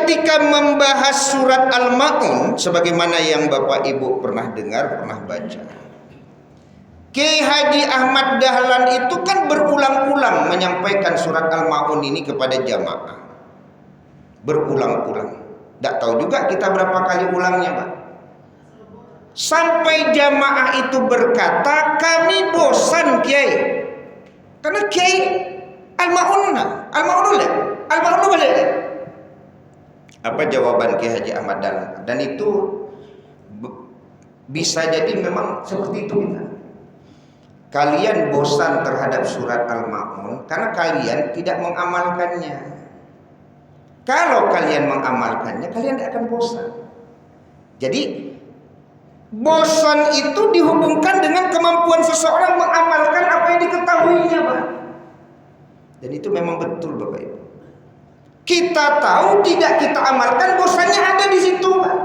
ketika membahas surat Al-Ma'un, sebagaimana yang Bapak Ibu pernah dengar, pernah baca, Kiai Haji Ahmad Dahlan itu kan berulang-ulang menyampaikan surat Al-Ma'un ini kepada jamaah. Berulang-ulang. Tidak tahu juga kita berapa kali ulangnya, Pak. Sampai jamaah itu berkata, kami bosan Kiai. Karena Kiai Al-Ma'un balik. Apa jawaban Kiai Haji Ahmad Dahlan? Dan itu bisa jadi memang seperti itu. Kalian bosan terhadap surat Al-Ma'un karena kalian tidak mengamalkannya. Kalau kalian mengamalkannya, kalian tidak akan bosan. Jadi bosan itu dihubungkan dengan kemampuan seseorang mengamalkan apa yang diketahuinya, Pak. Dan itu memang betul, Bapak Ibu. Kita tahu, tidak kita amalkan, bosannya ada di situ, Pak.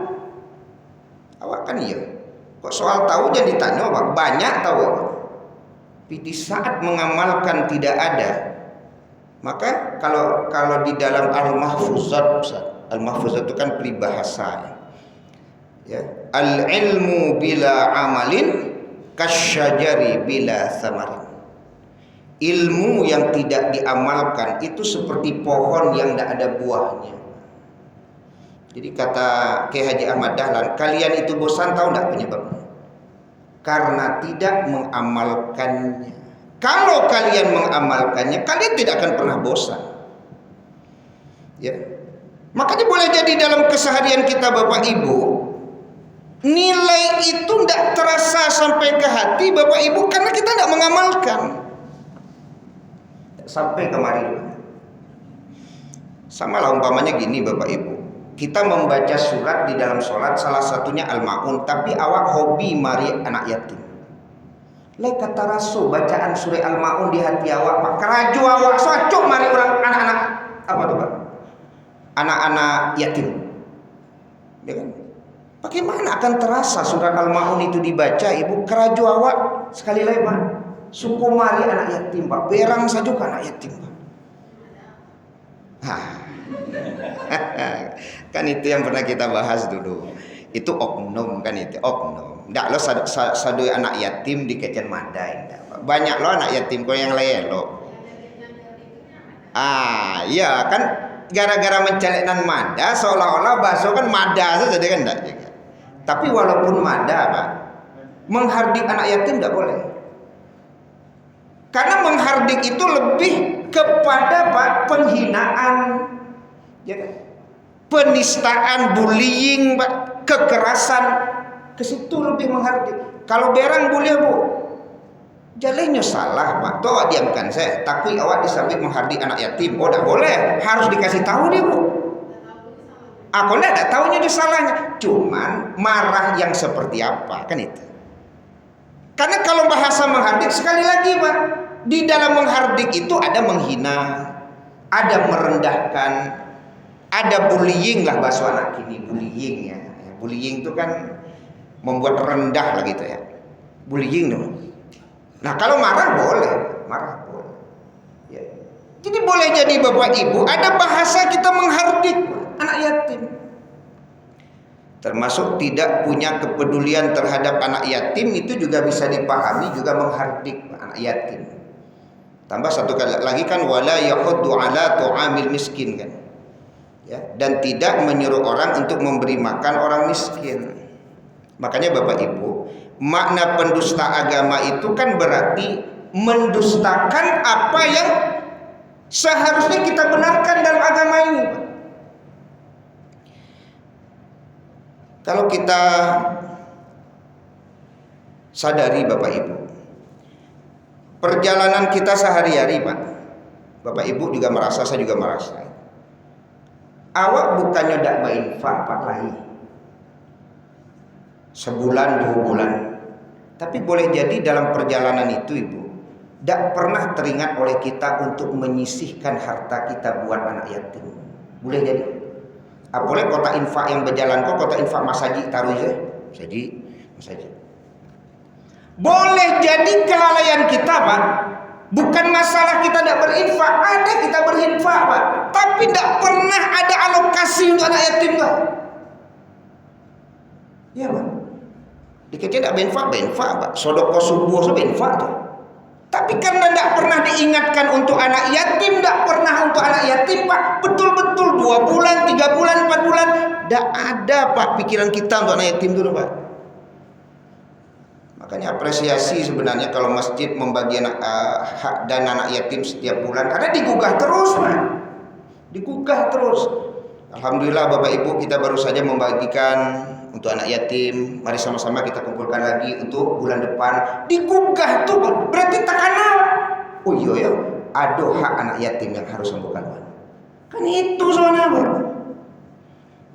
Awak kan iya. Kok soal tahu jangan ditanya, Pak. Banyak tahu, Pak. Tapi di saat mengamalkan tidak ada. Maka kalau di dalam Al-Mahfuzat, Al-Mahfuzat itu kan peribahasa. Ya. Al-ilmu bila amalin kasyajari bila samarin. Ilmu yang tidak diamalkan itu seperti pohon yang tidak ada buahnya. Jadi kata Kiai Haji Ahmad Dahlan, kalian itu bosan, tahu tidak penyebabnya? Karena tidak mengamalkannya. Kalau kalian mengamalkannya, kalian tidak akan pernah bosan. Ya. Makanya boleh jadi dalam keseharian kita, Bapak Ibu, nilai itu tidak terasa sampai ke hati, Bapak Ibu, karena kita tidak mengamalkan. Sampai kemari. Sama lah umpamanya gini, Bapak Ibu. Kita membaca surat di dalam sholat, salah satunya Al-Ma'un, tapi awak hobi mari anak yatim. Lai kata rasul bacaan surah Al-Ma'un di hati awak, Pak. Keraju awak socok mari orang anak-anak apa tuh, Pak? Anak-anak yatim. Ya kan? Bagaimana akan terasa surat Al-Ma'un itu dibaca, Ibu? Keraju awak sekali lagi, Pak. Suku mari anak yatim, Pak. Berang saja kan anak yatim, Pak. Kan itu yang pernah kita bahas dulu. Itu oknum kan, itu oknum. Ndak lo sadu anak yatim di Kecen Madai. Banyak lo anak yatim kok yang lain lo. Iya kan, gara-gara mencalekan Mada seolah-olah bakso kan Mada saja kan enggak juga. Tapi walaupun Mada, Pak, menghardik anak yatim enggak boleh. Karena menghardik itu lebih kepada, Pak, penghinaan, ya kan? Penistaan, bullying, Pak, kekerasan, ke situ lebih menghardik. Kalau berang boleh, Bu. Jalainya salah, Pak. Tuh awak diamkan saya. Takui awak disabit menghardik anak yatim. Oh, tidak boleh. Harus dikasih tahu dia, Bu. Aku tidak tahunya dia salahnya. Cuman marah yang seperti apa, kan itu. Karena kalau bahasa menghardik, sekali lagi, Pak, di dalam menghardik itu ada menghina, ada merendahkan, ada bullying lah bahasa anak kini, bullying ya. Bullying itu kan membuat rendah lah gitu ya. Bullying dong. Nah, kalau marah boleh. Ya. Jadi boleh jadi Bapak Ibu ada bahasa kita menghardik anak yatim. Termasuk tidak punya kepedulian terhadap anak yatim itu juga bisa dipahami juga menghardik anak yatim. Tambah satu kali lagi kan wala yahuddu ala tu'amil miskin kan. Ya, dan tidak menyuruh orang untuk memberi makan orang miskin. Makanya Bapak Ibu, makna pendusta agama itu kan berarti mendustakan apa yang seharusnya kita benarkan dalam agama ini. Kalau kita sadari Bapak Ibu, perjalanan kita sehari-hari, Pak, Bapak Ibu juga merasa, saya juga merasa, awak bukannya tidak berinfak Pak lagi sebulan 2 bulan, tapi boleh jadi dalam perjalanan itu Ibu tidak pernah teringat oleh kita untuk menyisihkan harta kita buat anak yatim. Boleh jadi. Apalagi kota infak yang berjalan kok kota infak masaji taruh aja, masaji. Boleh jadi kelalaian kita, Pak. Bukan masalah kita tidak berinfak, ada kita berinfak, Pak. Tapi tidak pernah ada alokasi untuk untuk anak yatim Pak. Ya Pak. Dikit-dikit tak benfa Pak. Sodoko subuh so benfa tuh. Tapi karena tidak pernah diingatkan untuk anak yatim, tidak pernah untuk anak yatim Pak. Betul-betul 2 bulan, 3 bulan, 4 bulan, tidak ada Pak pikiran kita untuk anak yatim itu Pak. Makanya apresiasi sebenarnya kalau masjid membagi hak dan anak yatim setiap bulan, karena digugah terus Pak. Digugah terus. Alhamdulillah Bapak Ibu, kita baru saja membagikan untuk anak yatim. Mari sama-sama kita kumpulkan lagi untuk bulan depan. Digugah tuh berarti takana. Oh iya ya, ada hak anak yatim yang harus membuka Pak. Kan itu soalnya Pak.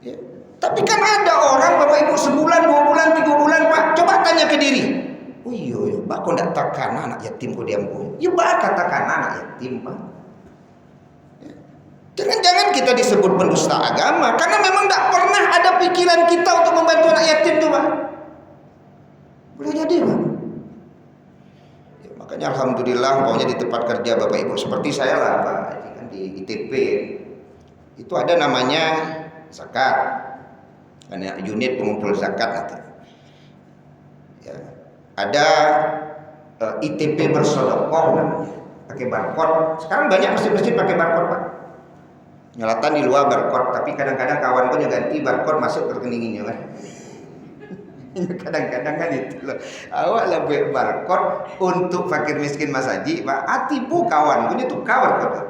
Ya. Tapi kan ada orang Bapak Ibu sebulan, 2 bulan, 3 bulan Pak. Coba tanya ke diri. Oh iya ya, Pak kok ndak takana anak yatim kok diam kok. Ya Pak katakan anak yatim Pak. Jangan-jangan kita disebut pendusta agama karena memang tidak pernah ada pikiran kita untuk membantu anak yatim tuh Pak. Boleh jadi Pak. Ya, makanya alhamdulillah pokoknya di tempat kerja Bapak Ibu seperti saya lah Pak, kan di ITP itu ada namanya zakat, ada unit pengumpul zakat nanti. Ya, ada ITP bersedekah namanya, pakai barcode. Sekarang banyak masjid-masjid pakai barcode Pak. Nyelatan di luar barcode, tapi kadang-kadang kawan pun yang ganti barcode masuk ke rekeningnya kan. Kadang-kadang kan itu loh. Awak lah buat barcode untuk fakir miskin Mas Haji, Pak. Atipu kawan pun itu kawan Pak.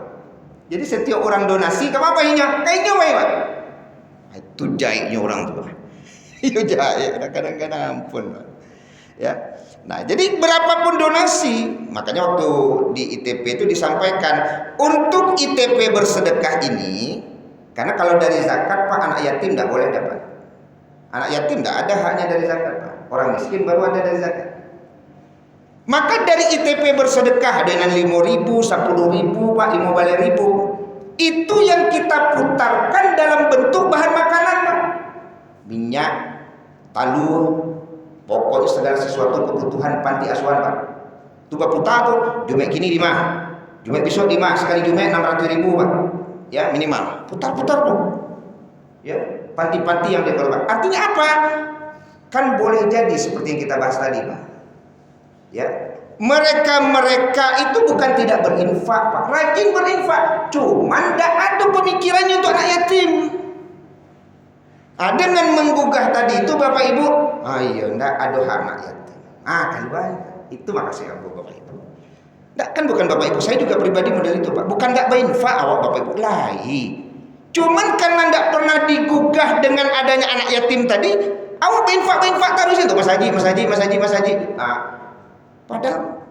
Jadi setiap orang donasi, apa inya? Kayaknya Pak. Itu jahitnya orang tuh. Itu jahit kadang-kadang ampun Pak. Ya. Nah, jadi berapapun donasi, makanya waktu di ITP itu disampaikan untuk ITP bersedekah ini, karena kalau dari zakat Pak anak yatim tidak boleh dapat. Anak yatim tidak ada haknya dari zakat Pak. Orang miskin baru ada dari zakat. Maka dari ITP bersedekah dengan 5.000, 10.000 Pak, 15.000 itu yang kita putarkan dalam bentuk bahan makanan Pak. Minyak, talur, pokoknya segala sesuatu kebutuhan panti asuhan Pak. Itu Pak putar tuh, Jumet gini 5, Jumet besok 5, sekali Jumet 600.000 Pak. Ya minimal. Putar-putar tuh. Ya, panti-panti yang dikelola. Artinya apa? Kan boleh jadi seperti yang kita bahas tadi Pak. Ya, mereka itu bukan tidak berinfak Pak, rajin berinfak, cuman tidak ada pemikirannya untuk anak yatim. Dengan menggugah tadi itu Bapak Ibu, iya ndak ada hak anak yatim. Kalau itu makasih Bapak Ibu. Ndak kan bukan Bapak Ibu, saya juga pribadi model itu Pak. Bukan ndak berinfak awak Bapak Ibu, lahi. Cuman karena ndak pernah digugah dengan adanya anak yatim tadi, awak berinfak terus itu Mas Haji. Padahal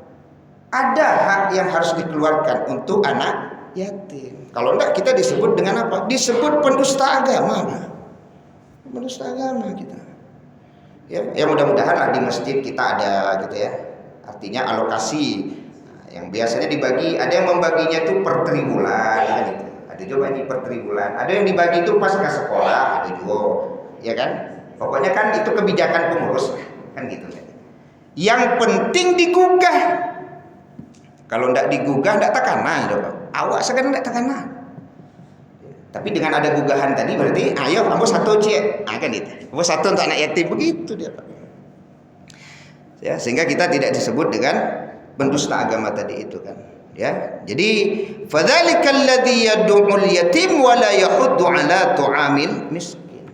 ada hak yang harus dikeluarkan untuk anak yatim. Kalau enggak kita disebut dengan apa? Disebut pendusta agama Pak. Pendusta agama kita. Ya mudah-mudahan lah di masjid kita ada gitu ya. Artinya alokasi yang biasanya dibagi, ada yang membaginya itu per triwulan gitu. Ada juga bagi per triwulan. Ada yang dibagi itu pas ke sekolah, ada juga. Ya kan? Pokoknya kan itu kebijakan pengurus kan gitu. Yang penting digugah. Kalau tidak digugah tidak takana gitu Pak. Awak sekarang tidak takana. Tapi dengan ada gugahan tadi berarti ayo kamu satu cek, kan itu. Kamu satu untuk anak yatim begitu dia Pak. Ya, sehingga kita tidak disebut dengan pendusta agama tadi itu kan. Ya. Jadi fadzalikal ladzi yad'ul yatim wa la yahuddu ala tu'amil miskin.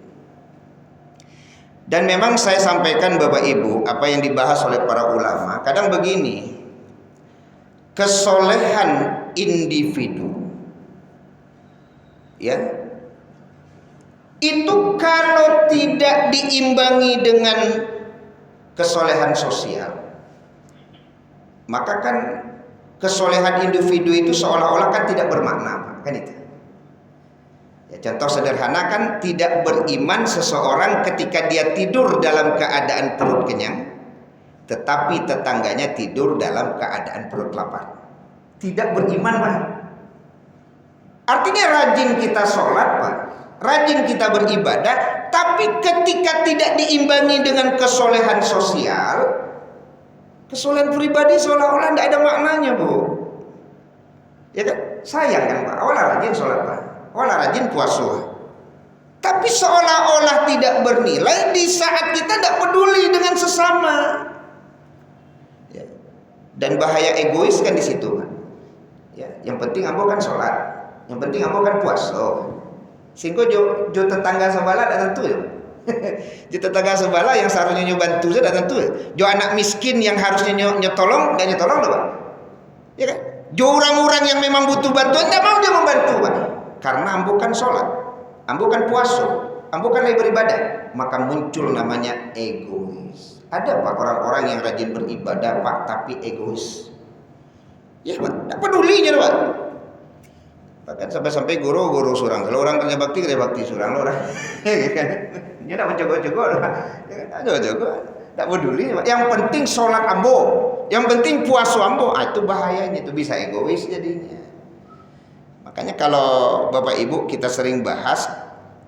Dan memang saya sampaikan Bapak Ibu apa yang dibahas oleh para ulama. Kadang begini. Kesolehan individu ya itu kalau tidak diimbangi dengan kesolehan sosial, maka kan kesolehan individu itu seolah-olah kan tidak bermakna kan itu ya. Contoh sederhana kan tidak beriman seseorang ketika dia tidur dalam keadaan perut kenyang, tetapi tetangganya tidur dalam keadaan perut lapar. Tidak beriman Pak. Artinya rajin kita sholat Pak, rajin kita beribadah, tapi ketika tidak diimbangi dengan kesolehan sosial, kesolehan pribadi seolah-olah tidak ada maknanya Bu. Ya kan? Sayang kan Pak, awalnya rajin sholat Pak, awalnya rajin puasa, seolah-olah tidak bernilai di saat kita tidak peduli dengan sesama. Ya. Dan bahaya egois kan di situ kan. Ya, yang penting ambo kan sholat, yang penting ambo kan puasa. Sehingga jo tetangga sebelah dah tentu ya. Jo tetangga sebelah yang seharusnya nyo bantu dah tentu ya. Jo anak miskin yang harusnya nyo tolong, dan nyo tolong dah, Pak. Ya kan? Jo orang-orang yang memang butuh bantuan, tidak mau dia membantu, Pak. Karena ambo kan sholat, ambo kan puasa, ambo kan lagi beribadah, maka muncul namanya egois. Ada Pak orang-orang yang rajin beribadah Pak, tapi egois. Ya Pak, tak pedulinya Pak. Bahkan sampai-sampai guru surang. Kalau orang kerja bakti surang orang. Dia tak mencoba-coba, coba-coba, tak peduli. Yang penting sholat ambo, yang penting puasa ambo. Itu bahayanya, itu bisa egois jadinya. Makanya kalau Bapak Ibu kita sering bahas,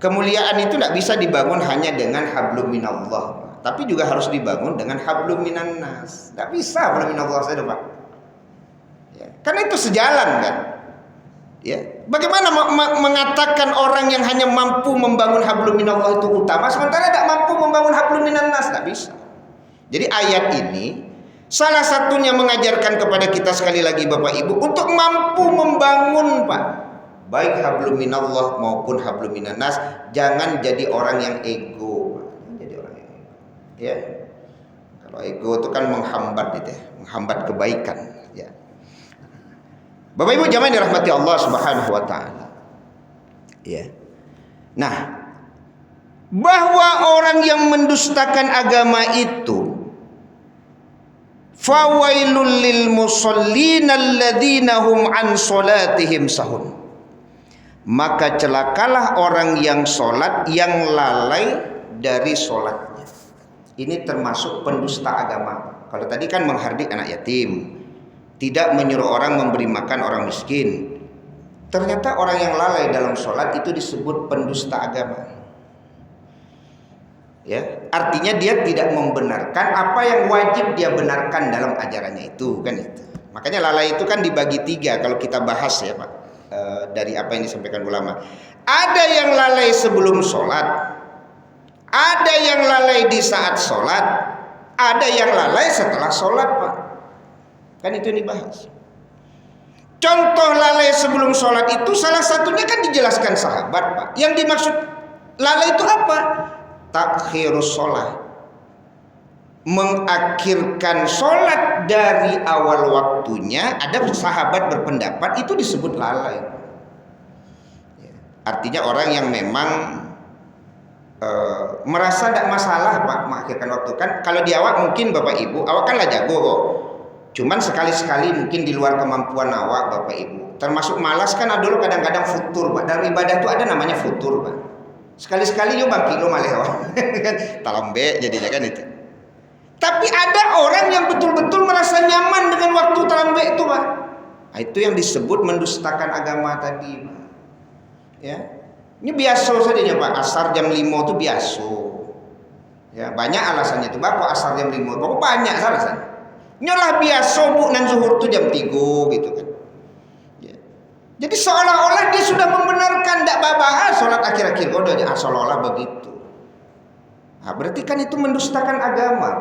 kemuliaan itu tidak bisa dibangun hanya dengan hablum minallah, tapi juga harus dibangun dengan hablum minan nas. Tidak bisa hablum minallah saja Pak. Ya, karena itu sejalan kan. Ya, bagaimana mengatakan orang yang hanya mampu membangun hablum minallah itu utama, sementara tidak mampu membangun hablum minan nas? Tidak bisa. Jadi ayat ini salah satunya mengajarkan kepada kita sekali lagi Bapak Ibu untuk mampu membangun Pak, baik hablum minallah maupun hablum minan nas. Jangan jadi orang yang ego. Jadi orang yang ego. Ya. Kalau ego itu kan menghambat gitu ya, menghambat kebaikan, ya. Bapak Ibu jamaah dirahmati Allah Subhanahu wa taala. Ya. Nah, bahwa orang yang mendustakan agama itu fawailul lil musallin alladzina hum an salatihim sahun. Maka celakalah orang yang sholat yang lalai dari sholatnya. Ini termasuk pendusta agama. Kalau tadi kan menghardik anak yatim, tidak menyuruh orang memberi makan orang miskin. Ternyata orang yang lalai dalam sholat itu disebut pendusta agama. Ya, artinya dia tidak membenarkan apa yang wajib dia benarkan dalam ajarannya itu, kan itu. Makanya lalai itu kan dibagi 3 kalau kita bahas ya Pak, dari apa yang disampaikan ulama. Ada yang lalai sebelum sholat, ada yang lalai di saat sholat, ada yang lalai setelah sholat Pak. Kan itu yang dibahas. Contoh lalai sebelum sholat itu salah satunya kan dijelaskan sahabat Pak. Yang dimaksud lalai itu apa? Takhirus sholat, mengakhirkan sholat dari awal waktunya. Ada sahabat berpendapat itu disebut lalai. Artinya orang yang memang merasa tidak masalah Pak mengakhirkan waktu. Kan kalau di awak mungkin Bapak Ibu, awak kan lah jago kok. Cuman sekali-sekali mungkin di luar kemampuan awak Bapak Ibu. Termasuk malas kan ada dulu kadang-kadang futur Pak. Dalam ibadah itu ada namanya futur Pak. Sekali-sekali yo bangki lo malih kan talambe jadinya kan itu. Tapi ada orang yang betul-betul merasa nyaman dengan waktu talambe itu Pak. Nah, itu yang disebut mendustakan agama tadi Pak. Ya. Ini biasa saja Pak. Asar jam 5 itu biasa. Ya, banyak alasannya itu Pak. Kok asar jam 5? Kok banyak alasannya. Nyolah biasa bu nan zuhur itu jam 3 gitu kan. Ya. Jadi seolah-olah dia sudah membenarkan tidak apa-apa sholat akhir-akhir kodoh aja seolah-olah begitu. Nah, berarti kan itu mendustakan agama.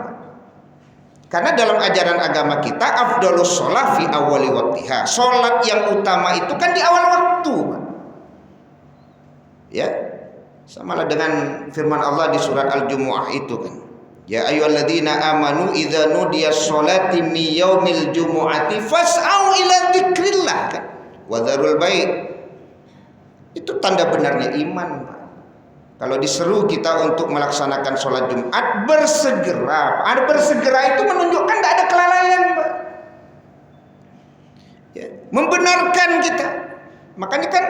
Karena dalam ajaran agama kita afdhalus sholat fi awwali waqtiha. Sholat yang utama itu kan di awal waktu. Ya. Samalah dengan firman Allah di surat Al-Jumu'ah itu kan. Ya ayyuhalladzina amanu idza nudiya sholati mi yaumil jumu'ati fas'au ila dzikrillah kan wa dzarul bai'. Itu tanda benarnya iman Pak. Kalau diseru kita untuk melaksanakan sholat Jumat, bersegera. Ada bersegera itu menunjukkan tidak ada kelalaian Pak. Ya, membenarkan kita. Makanya kan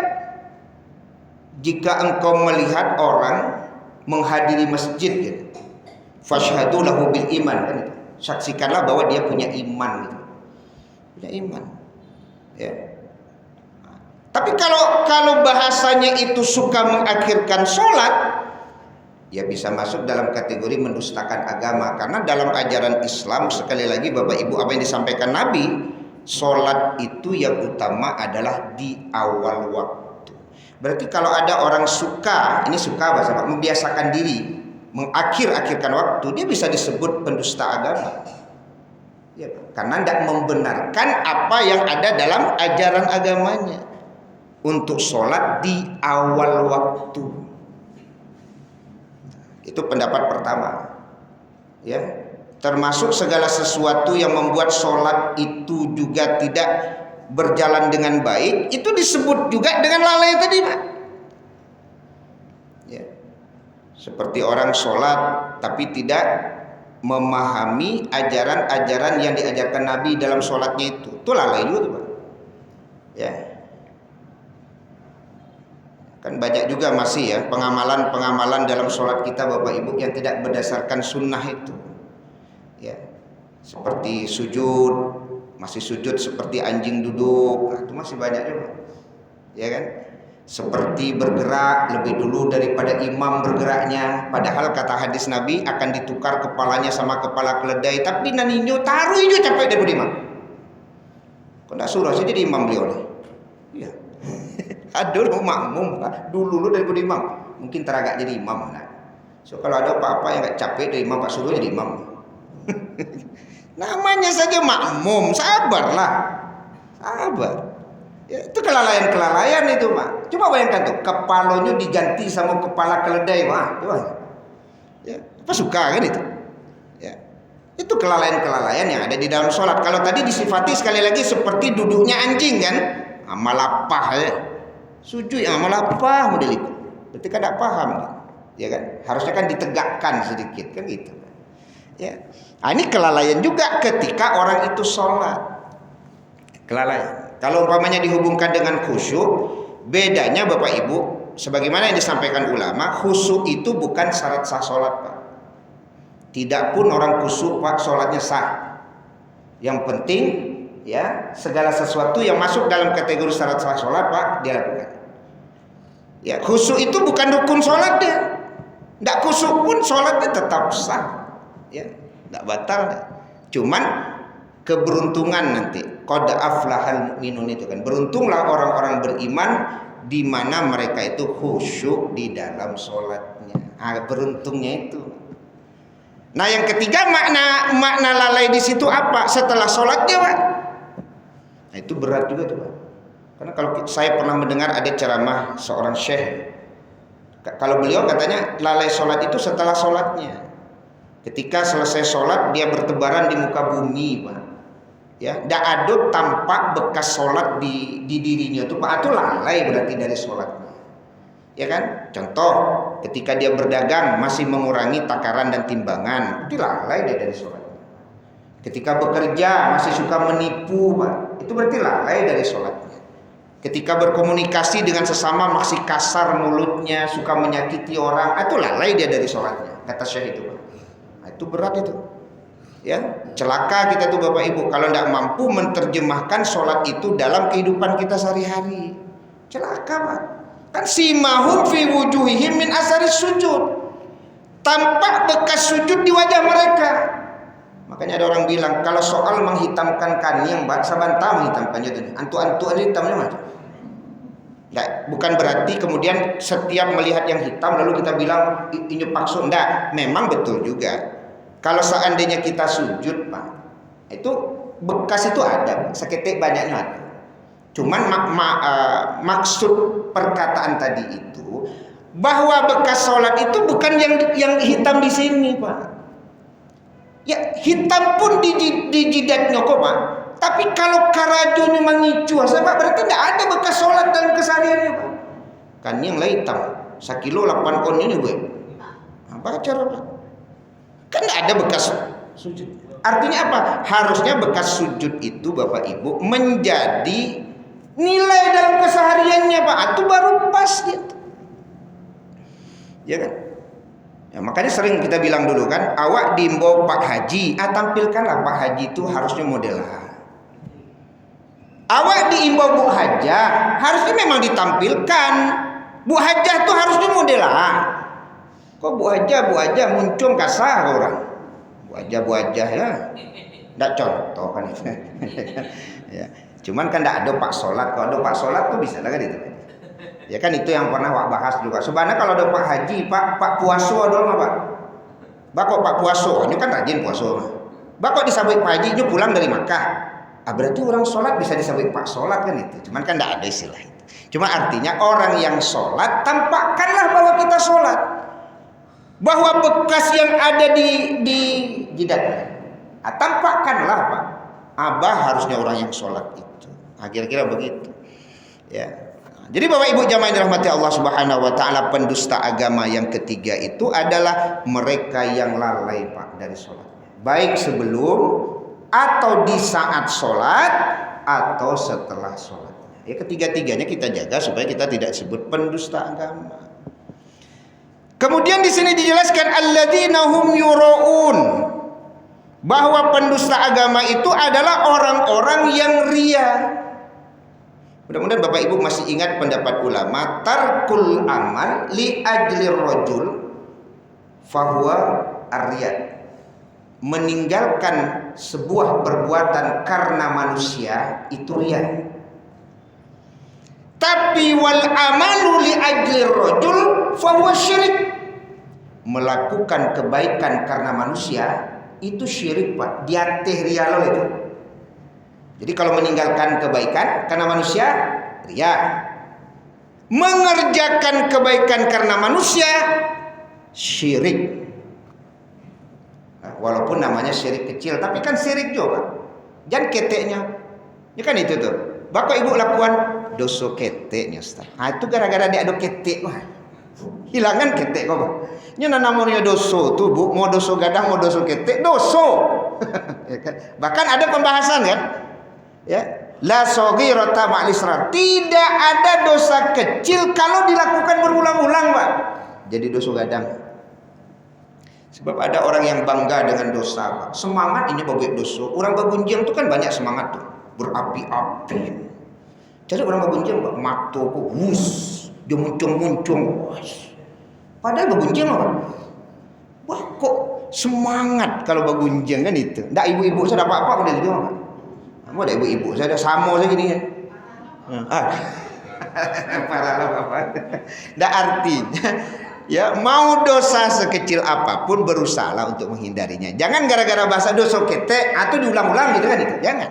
jika engkau melihat orang menghadiri masjid gitu, fashhadu lahu bil iman kan itu. Saksikanlah bahwa dia punya iman gitu. Punya iman. Ya. Tapi kalau bahasanya itu suka mengakhirkan sholat, ya bisa masuk dalam kategori mendustakan agama. Karena dalam ajaran Islam sekali lagi Bapak Ibu apa yang disampaikan Nabi, sholat itu yang utama adalah di awal waktu. Berarti kalau ada orang suka, ini suka bahasa Pak, membiasakan diri, mengakhir-akhirkan waktu, dia bisa disebut pendusta agama. Ya, karena tidak membenarkan apa yang ada dalam ajaran agamanya. Untuk sholat di awal waktu. Itu pendapat pertama. Ya, termasuk segala sesuatu yang membuat sholat itu juga tidak berjalan dengan baik, itu disebut juga dengan lalai tadi, Pak. Ya. Seperti orang sholat tapi tidak memahami ajaran-ajaran yang diajarkan Nabi dalam sholatnya itu lalai juga, Pak. Ya. Kan banyak juga masih ya pengamalan-pengamalan dalam sholat kita, Bapak Ibu, yang tidak berdasarkan sunnah itu. Ya. Seperti sujud, masih sujud seperti anjing duduk, nah, itu masih banyak juga, ya kan? Seperti bergerak lebih dulu daripada imam bergeraknya, padahal kata hadis Nabi akan ditukar kepalanya sama kepala keledai, tapi naninyo taruh itu capek daripada imam. Kau tidak suruh saya jadi imam beliau nih? Iya. Aduh, makmum dulu daripada imam, mungkin teragak jadi imam. Nah. So kalau ada apa-apa yang nggak capek dari imam, Pak suruh jadi imam. Namanya saja makmum, sabarlah, sabar. Ya, itu kelalaian itu, Pak. Coba bayangkan tuh, kepalanya diganti sama kepala keledai, Pak. Coba. Ya, apa suka kan itu? Ya, itu kelalaian yang ada di dalam sholat. Kalau tadi disifati sekali lagi seperti duduknya anjing kan, amalapah ya. Sujud yang amalapah model itu. Berarti kan tidak paham, ya kan? Harusnya kan ditegakkan sedikit kan gitu. Ya. Nah, ini kelalaian juga ketika orang itu sholat. Kelalaian. Kalau umpamanya dihubungkan dengan khusyuk, bedanya Bapak Ibu, sebagaimana yang disampaikan ulama, khusyuk itu bukan syarat sah sholat, Pak. Tidak pun orang khusyuk, Pak, sholatnya sah. Yang penting, ya, segala sesuatu yang masuk dalam kategori syarat sah sholat, Pak, dia lakukan. Ya, khusyuk itu bukan rukun sholat dia. Tidak khusyuk pun sholatnya tetap sah. Ya, tidak batal. Cuman keberuntungan nanti. Qad aflahal mu'minun itu kan. Beruntunglah orang-orang beriman di mana mereka itu khusyuk di dalam sholatnya. Beruntungnya itu. Nah, yang ketiga makna lalai di situ apa? Setelah sholatnya, Pak. Nah, itu berat juga tuh, Pak. Karena kalau saya pernah mendengar ada ceramah seorang syekh. Kalau beliau katanya lalai sholat itu setelah sholatnya. Ketika selesai sholat dia bertebaran di muka bumi, Pak. Ya, tidak ada tampak bekas sholat di dirinya itu, Pak. Itu lalai berarti dari sholatnya. Ya kan? Contoh, ketika dia berdagang masih mengurangi takaran dan timbangan, itu lalai dia dari sholatnya. Ketika bekerja masih suka menipu, Pak. Itu berarti lalai dari sholatnya. Ketika berkomunikasi dengan sesama masih kasar mulutnya, suka menyakiti orang, itu lalai dia dari sholatnya. Kata syekh itu, Pak. Itu berat itu, ya, celaka kita tuh Bapak Ibu kalau tidak mampu menerjemahkan sholat itu dalam kehidupan kita sehari-hari. Celaka, Pak. Kan simahum fi wujuhihim min asari sujud, tampak bekas sujud di wajah mereka. Makanya ada orang bilang kalau soal menghitamkan kanyang, Pak, sabanta menghitamkannya itu, antu-antu aja hitamnya macam. Nggak, bukan berarti kemudian setiap melihat yang hitam lalu kita bilang ini paksa. Enggak, memang betul juga. Kalau seandainya kita sujud, Pak, itu bekas itu ada, seketik banyaknya ada. Cuman maksud perkataan tadi itu bahwa bekas sholat itu bukan yang hitam di sini, Pak. Ya, hitam pun di jidatnya kok, Pak. Tapi kalau karajonya mengicu, Pak, berarti tidak ada bekas sholat dalam kesehariannya, Pak. Kan yang lain hitam, 1 kilo 8 on ini gue. Apa cara, Pak? Kan tidak ada bekas sujud. Artinya apa? Harusnya bekas sujud itu Bapak Ibu menjadi nilai dalam kesehariannya, Pak. Itu baru pas gitu. Ya kan? Ya, makanya sering kita bilang dulu kan, awak diimbau Pak Haji, tampilkanlah Pak Haji itu harusnya modelan. Awak diimbau Bu Hajah, harusnya memang ditampilkan. Bu Hajah tuh harusnya modelan. Kok Bu Hajah muncul kasar orang. Bu Hajah ya. Enggak contoh kan itu. Ya. Cuman kan enggak ada Pak Sholat. Kalau ada Pak Sholat tuh bisa lah kan itu. Ya kan itu yang pernah Wak bahas juga. Sebenarnya kalau ada Pak Haji, Pak Puaso dulu mah Pak. Bakok Pak Puaso, ini kan rajin puaso. Bakok disabik Pak Haji, dia pulang dari Makkah. Berarti orang sholat bisa disabik Pak sholat kan itu. Cuman kan tidak ada istilah itu. Cuma artinya orang yang sholat, tampakkanlah bahwa kita sholat. Bahwa bekas yang ada di jidatnya. Tampakkanlah Pak. Abah harusnya orang yang sholat itu. Kira-kira begitu. Ya. Jadi Bapak Ibu jamaah yang dirahmati Allah Subhanahu wa taala, pendusta agama yang ketiga itu adalah mereka yang lalai Pak dari sholatnya. Baik sebelum atau di saat sholat atau setelah sholatnya. Ya ketiga-tiganya kita jaga supaya kita tidak sebut pendusta agama. Kemudian di sini dijelaskan alladzina hum yuraun, bahwa pendusta agama itu adalah orang-orang yang ria. Mudah-mudahan Bapak Ibu masih ingat pendapat ulama, tarkul amal li ajli rajul fahuwa ar-riya. Meninggalkan sebuah perbuatan karena manusia itu riya. Tapi wal amalu li ajli rajul fahuwa syirik. Melakukan kebaikan karena manusia itu syirik Pak. Diatih riya lo itu. Jadi kalau meninggalkan kebaikan karena manusia, riya. Mengerjakan kebaikan karena manusia, syirik. Nah, walaupun namanya syirik kecil, tapi kan syirik juga. Jangan keteknya. Ya kan itu tuh. Bapak Ibu lakukan dosa keteknya Ustaz. Itu gara-gara dia ada ketek. Wah, hilangan ketek kok. Nya namanya dosa tuh Bu, mau dosa gadang mau dosa ketek, dosa. Ya kan? Bahkan ada pembahasan kan? Ya, la saghirata ma'lisrar. Tidak ada dosa kecil kalau dilakukan berulang-ulang, Pak. Jadi dosa gadang. Sebab ada orang yang bangga dengan dosa, Pak. Semangat ini bobek dosa. Orang begunjing itu kan banyak semangat tuh, berapi-api. Jadi orang begunjing, Pak, mata kok wus, dia muncung-muncung. Padahal begunjing, Pak. Wah, kok semangat kalau begunjing kan itu. Ndak ibu-ibu saya dapat apa udah gitu, Pak. Ada ibu-ibu saya ada samo saya gini kan. Parahlah Bapak. Ndak artinya ya mau dosa sekecil apapun berusahalah untuk menghindarinya. Jangan gara-gara bahasa dosa ketek atau diulang-ulang gitu kan itu. Jangan.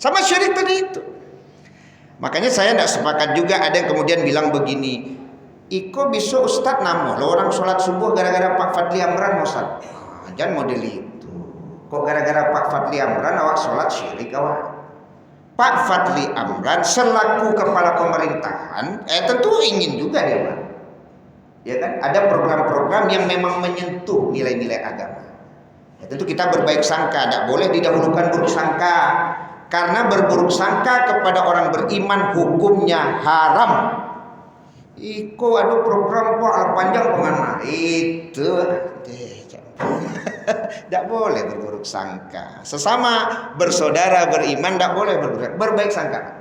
Sama syirik tadi itu. Makanya saya tidak sepakat juga ada yang kemudian bilang begini. Iko bisa Ustadz namo lo orang sholat subuh gara-gara Pak Fadli Amran Ustadz. Jangan model itu. Kok gara-gara Pak Fadli Amran awak sholat syirik awak? Pak Fadli Amran selaku kepala pemerintahan, tentu ingin juga dia, Pak. Ya kan? Ada program-program yang memang menyentuh nilai-nilai agama. Ya, tentu kita berbaik sangka, tidak boleh didahulukan buruk sangka. Karena berburuk sangka kepada orang beriman hukumnya haram. Iko ada program Pak panjang pengenah itu. Tidak boleh berburuk sangka. Sesama bersaudara beriman tidak boleh berbaik sangka.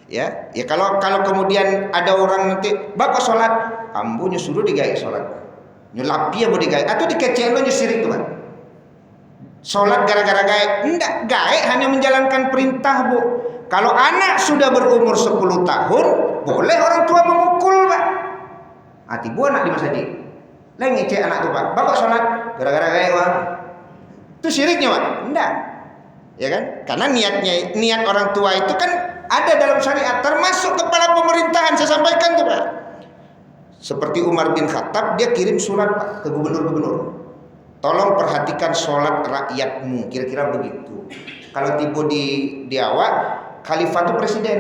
Ya kalau kemudian ada orang nanti bapak sholat, ambu nyuruh digaik sholat, nyulapi ya mau digaik atau dikecil lo nyusirik tuh kan. Sholat gara-gara gaik, enggak gaik hanya menjalankan perintah Bu. Kalau anak sudah berumur 10 tahun, boleh orang tua memukul Pak. Hati Bu anak di masjid. Lain ngecek anak tuh Pak, bapak sholat gara-gara gaik Pak. Itu syiriknya Pak? Enggak. Ya kan? Karena niat orang tua itu kan ada dalam syariat, termasuk kepala pemerintahan. Saya sampaikan tuh Pak. Seperti Umar bin Khattab, dia kirim surat Pak ke gubernur-gubernur. Tolong perhatikan sholat rakyatmu, kira-kira begitu. Kalau tiba di awak, khalifah itu presiden.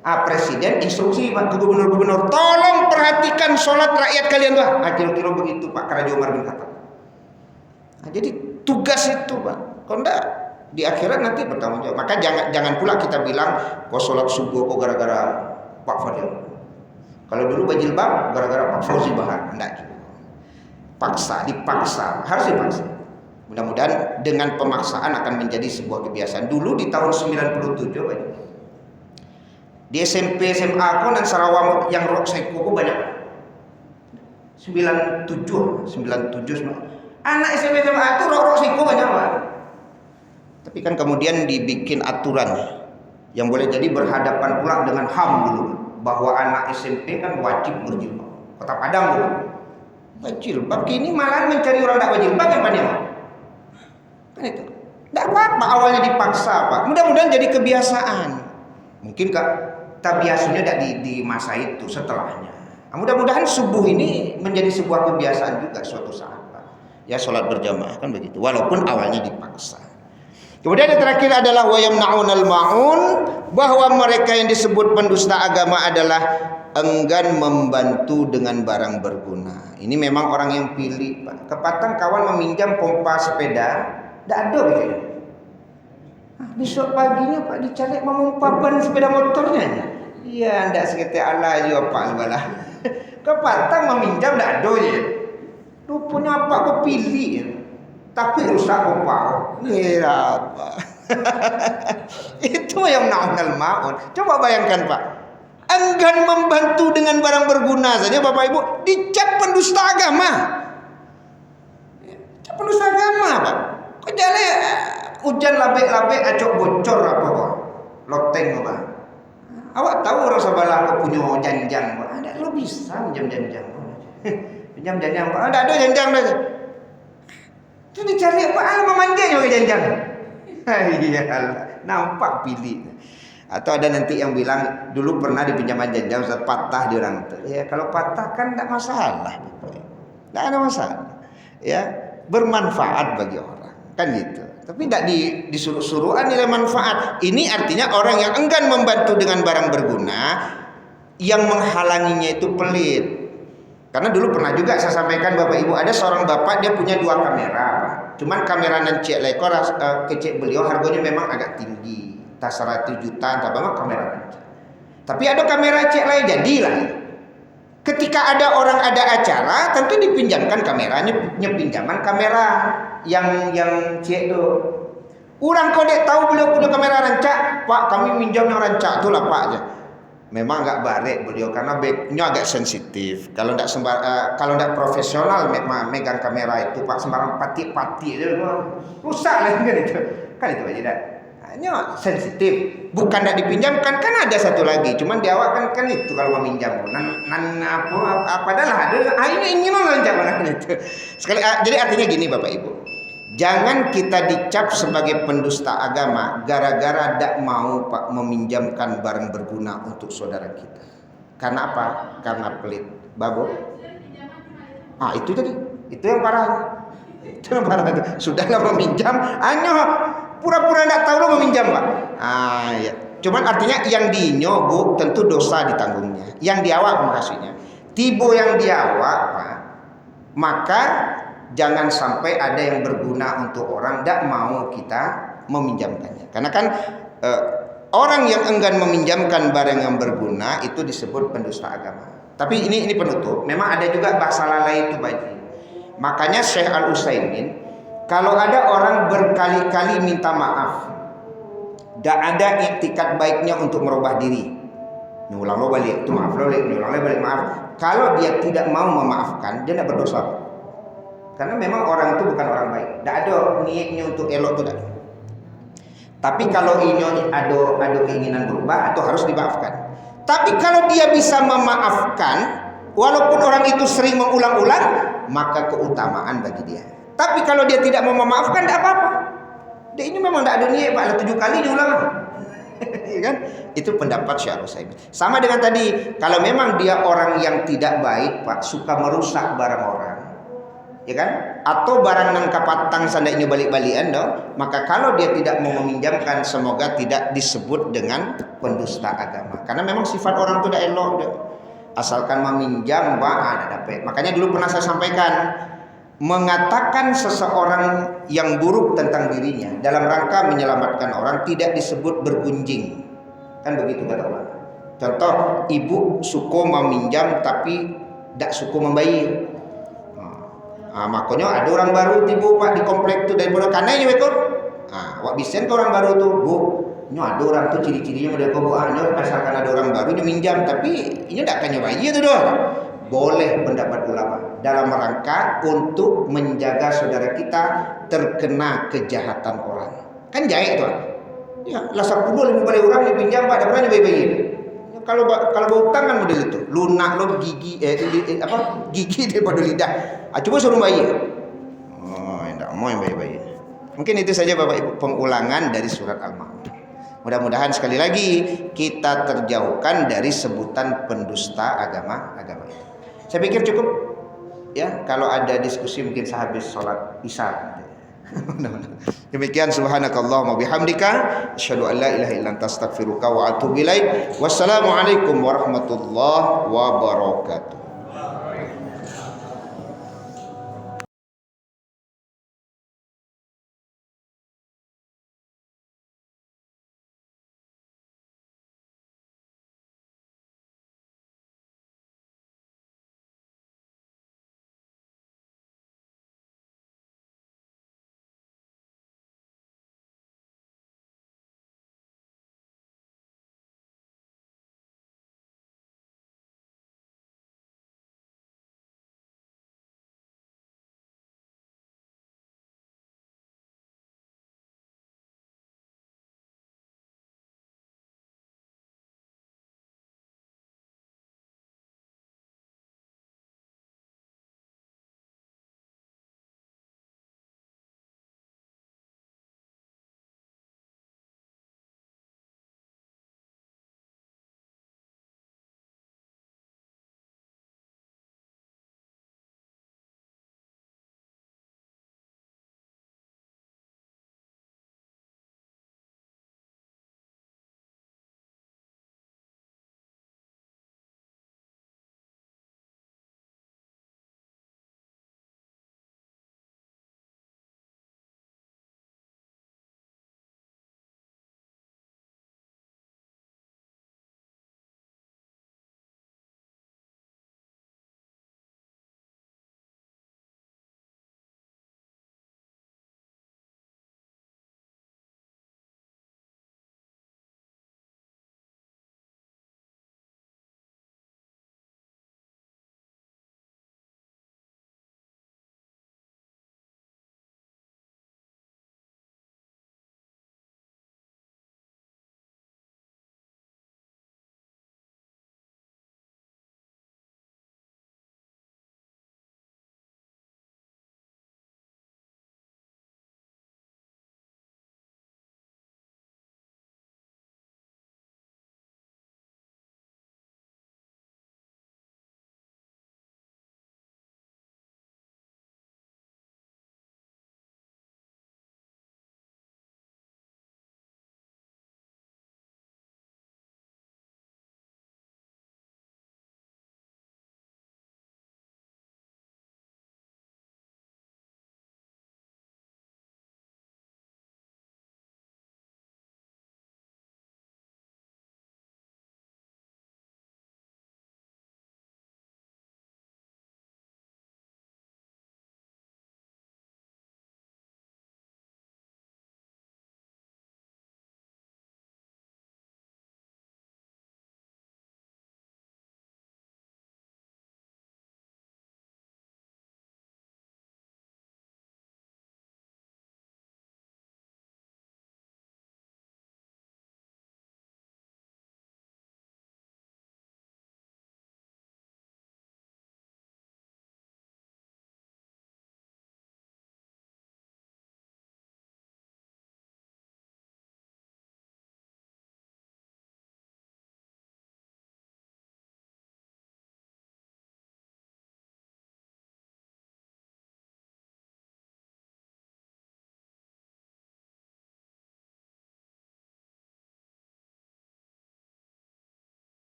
Presiden instruksi Pak ke gubernur-gubernur, tolong perhatikan sholat rakyat kalian Pak. Kira-kira begitu Pak Raja Umar bin Khattab. Jadi tugas itu Pak. Kalau enggak di akhirat nanti bertanggung jawab. Maka jangan pula kita bilang kok sholat subuh kok gara-gara Pak Fadil. Kalau dulu bajilbab gara-gara Pak Fauzi Bahar, enggak. Dipaksa, harus dipaksa. Mudah-mudahan dengan pemaksaan akan menjadi sebuah kebiasaan. Dulu di tahun 97 Pak. Di SMP SMA aku dan Sarawak yang rok seko banyak. 97 semua. Anak SMP SMA itu rok seko banyak Pak. Tapi kan kemudian dibikin aturan yang boleh jadi berhadapan pula dengan HAM dulu. bahwa anak SMP kan wajib berjilbab. Kota Padang tuh. Berjilbab kini malah mencari orang tak berjilbab yang pandai. Kan itu. Tidak apa-apa awalnya dipaksa Pak. Mudah-mudahan jadi kebiasaan. Mungkin tabiasunya tidak di masa itu, setelahnya. Nah, mudah-mudahan subuh ini menjadi sebuah kebiasaan juga suatu saat Pak. Ya sholat berjamaah kan begitu. Walaupun awalnya dipaksa. Kemudian yang terakhir adalah wa yamna'unal ma'un, bahwa mereka yang disebut pendusta agama adalah enggan membantu dengan barang berguna. Ini memang orang yang pilih Pak. Kepatang kawan meminjam pompa sepeda. Tak ada gitu. Besok paginya Pak dicari memumpapan sepeda motornya. Iya, ndak seketik Allah juga Pak balah. Kepatang meminjam tak ada je. Rupanya apa kau pilih. Tapi rusak pompa. Ya apa. Itu yang naunal maun. Coba bayangkan Pak. Enggan membantu dengan barang berguna saja Bapak Ibu dicap pendusta agama. Dicap pendusta agama Pak. Kok jale hujan labek-labek acok bocor apa kok? Loteng apa? Awak tahu orang sebelah kok punya janjang, Pak? Ada lo bisa pinjam janjang. Pinjam janjang, Pak. Ada janjang dah. Itu dicari apa? Memanja juga janjang. Iya Allah, nampak pilih. Atau ada nanti yang bilang dulu pernah dipinjaman janjang Ustaz, patah di orang itu. Ya kalau patah kan tidak masalah, tidak ada masalah. Ya bermanfaat bagi orang. Kan gitu. Tapi tidak disuruh-suruhan nilai manfaat. Ini artinya orang yang enggan membantu dengan barang berguna, yang menghalanginya itu pelit. Karena dulu pernah juga saya sampaikan Bapak Ibu, ada seorang bapak dia punya 2 kamera Pak. Cuman kamera dan cek lekor kecek beliau harganya memang agak tinggi, tas 100 juta tak apa kamera. Tapi ada kamera cek lain jadilah. Ketika ada orang ada acara, tentu dipinjamkan kameranya, pinjaman kamera yang cek tu. Orang kau dek tahu beliau punya kamera rancak, Pak kami minjam yang rancak tu lah Pak aja. Memang agak barik beliau karena backnya agak sensitif. Kalau tidak profesional megang kamera itu Pak sembarang patik-patik je rusak lah kan itu. Kan itu aja dah. Hanya sensitif. Bukan tidak dipinjamkan kan ada satu lagi. Cuman di awak kan itu kalau meminjam. Padahal ada. Ini memang rancak kan itu. Jadi artinya gini Bapak Ibu. Jangan kita dicap sebagai pendusta agama gara-gara tidak mau Pak meminjamkan barang berguna untuk saudara kita. Karena apa? Karena pelit. Babo. Itu tadi. Itu yang parah. Itu yang parah itu. Sudahlah meminjam, hanya pura-pura tidak tahu lo meminjam Pak. Ya. Cuman artinya yang dinyo Bu tentu dosa ditanggungnya. Yang diawak makasihnya. Tibo yang diawak Pak. Maka jangan sampai ada yang berguna untuk orang tidak mau kita meminjamkannya. Karena kan orang yang enggan meminjamkan barang yang berguna itu disebut pendusta agama. Tapi ini penutup. Memang ada juga bahasa lalai itu Baji. Makanya Syekh Al-Utsaimin kalau ada orang berkali-kali minta maaf, tidak ada iktikat baiknya untuk merubah diri. Ngulang lo balik, itu maaf lo, ngulang lo balik maaf. Kalau dia tidak mau memaafkan, dia tidak berdosa. Karena memang orang itu bukan orang baik. Tidak ada niatnya untuk elok itu tidak. Tapi kalau ini ada keinginan berubah atau harus dimaafkan. Tapi kalau dia bisa memaafkan, walaupun orang itu sering mengulang-ulang, maka keutamaan bagi dia. Tapi kalau dia tidak mau memaafkan, tidak apa-apa. Dia ini memang tidak ada niat Pak. 7 kali diulang. Kan? Itu pendapat Syekh Al-Utsaimin. Sama dengan tadi, kalau memang dia orang yang tidak baik Pak, suka merusak barang orang. Ya kan? Atau barang nang kapatang sandainya balik-balikan dong, maka kalau dia tidak mau meminjamkan, semoga tidak disebut dengan pendusta agama. Karena memang sifat orang itu tidak elok dong. Asalkan meminjam, ada dapat. Makanya dulu pernah saya sampaikan, mengatakan seseorang yang buruk tentang dirinya dalam rangka menyelamatkan orang tidak disebut bergunjing. Kan begitu kata Allah. Contoh, ibu suko meminjam tapi tidak suko membayar. Makanya ada orang baru tiba Pak di komplek tu dari bodoh kanai je bekor. Wak bisen ke orang baru tu, Bu. Nyo ada orang tu ciri-cirinya model kau nyo asalkan ada orang baru nyo minjam tapi nyo tak akan nyoba tu doh. Boleh pendapat ulama dalam rangka untuk menjaga saudara kita terkena kejahatan orang. Kan jahit tu. Ya, lah 10 50 orang dipinjam Pak, dak pernah nyoba bayar. Kalau bau tangan model itu, lunak lo gigi gigi daripada lidah. Coba suruh bayi. Oh, enggak mau yang bayi-bayi. Mungkin itu saja Bapak Ibu pengulangan dari surat Al-Ma'un. Mudah-mudahan sekali lagi kita terjauhkan dari sebutan pendusta agama itu. Saya pikir cukup ya, kalau ada diskusi mungkin sehabis sholat isya. Demikian subhanakallahumma bihamdika asyhadu an la ilaha illa anta astaghfiruka wa atubu ilaik. Wassalamualaikum warahmatullahi wabarakatuh.